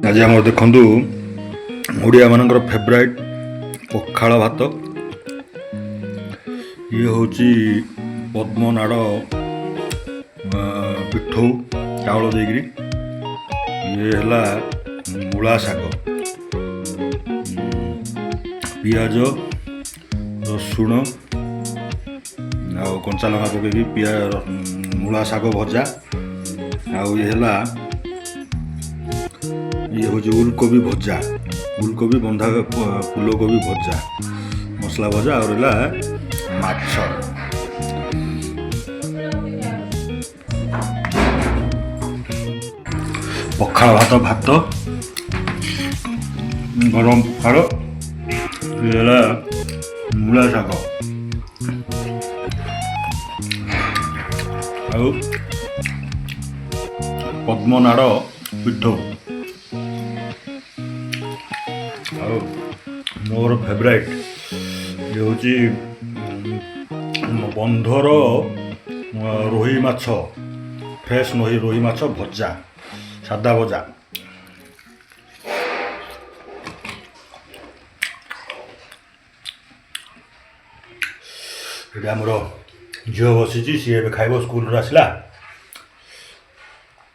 आज आम देखु ओडिया मानकर फेवराइट पखाल भात ये हूँ पद्मनाड़ पिठौ चाउल देकरी ये है मूला शाग पियाज रसुण आ कंचा लंका पकईकि मूला शाग भजा ये हूँ उलकोबी भजा उलकोबी बंधा फूलकोबी भजा मसला भजा और माछ पखाल भात गरम पखाल मूला शाग पद्मनाड़ पिठौ मोर फेवराइट ये हूँ बंधर रोही माछ फ्रेश रोही माछ भजा सादा भजा ये आमर झील बसी सी ए खाइब स्कूल आसला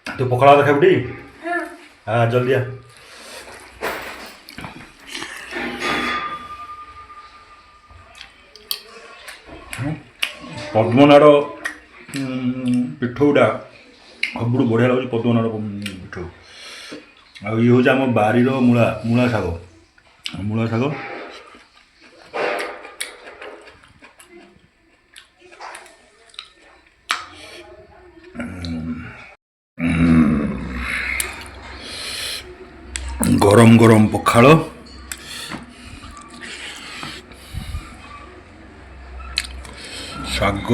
तू पखाल भात खाइबू टी हाँ जल्दी आ पद्मनाड़ पिठौटा सब बढ़िया लगे पद्मनाड़ पिठौ आ ये हूँ आम बारीर मूला मूला शाग गरम गरम पखाल शाग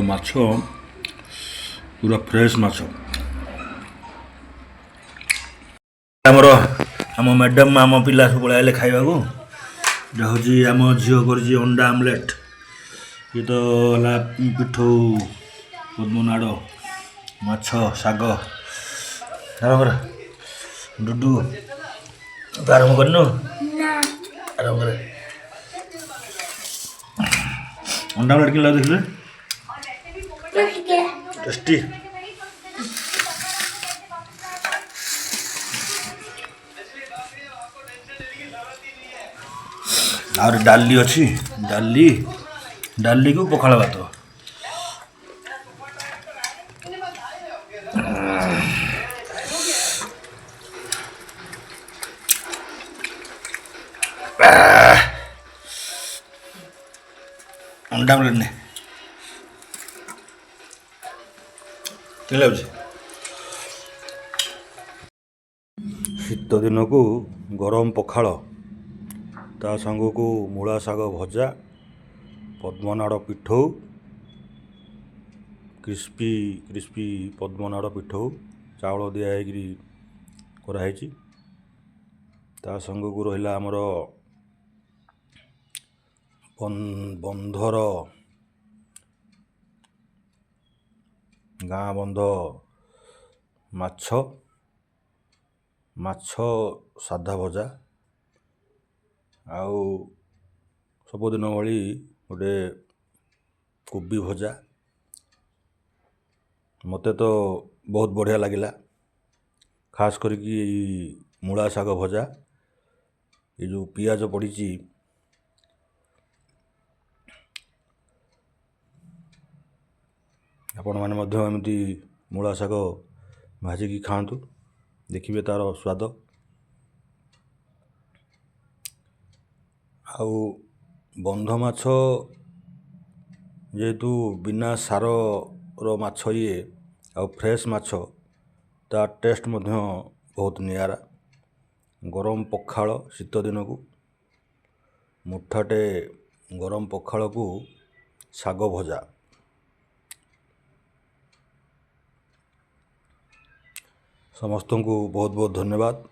माछ पूरा फ्रेश माछ आमर आम मैडम आम पिला सब आए खाइबा को हूँ आम झील कर अंडा आमलेट ये तो है पिठौ पद्मनाड़ माछ शाग डुडू आरम्भ करनु आरम्भ कर अंडा आमलेट किन देखिए टेस्टी और डाली अच्छी डाली को पखाल भात अंडा आमलेट ने शीत दिन को गरम पखाल ता संग को मूला शाग भजा पद्मनाड़ पिठौ क्रिस्पी क्रिस्पी पद्मनाड़ पिठौ चाउल दिखाई कराई ता संग को रहा आमर बंधर गाँ बंध माछ माछ सादा भजा आउ सबुदिन भली गोटे कोबी भजा मते तो बहुत बढ़िया लगिला खास करके मूला शाग भजा ये जो पियाज पड़ी आपण मैंने एमती मूला शाग भाजिकी खातु देखिए तार स्वाद आउ बंध माछ जेहेतु बिना सार रो माछ ये आउ फ्रेश माछ ता टेस्ट मध्य बहुत नियारा गरम पखाल शीत दिन को मुठाटे गरम पखाल को शाग भजा समस्त को बहुत बहुत धन्यवाद।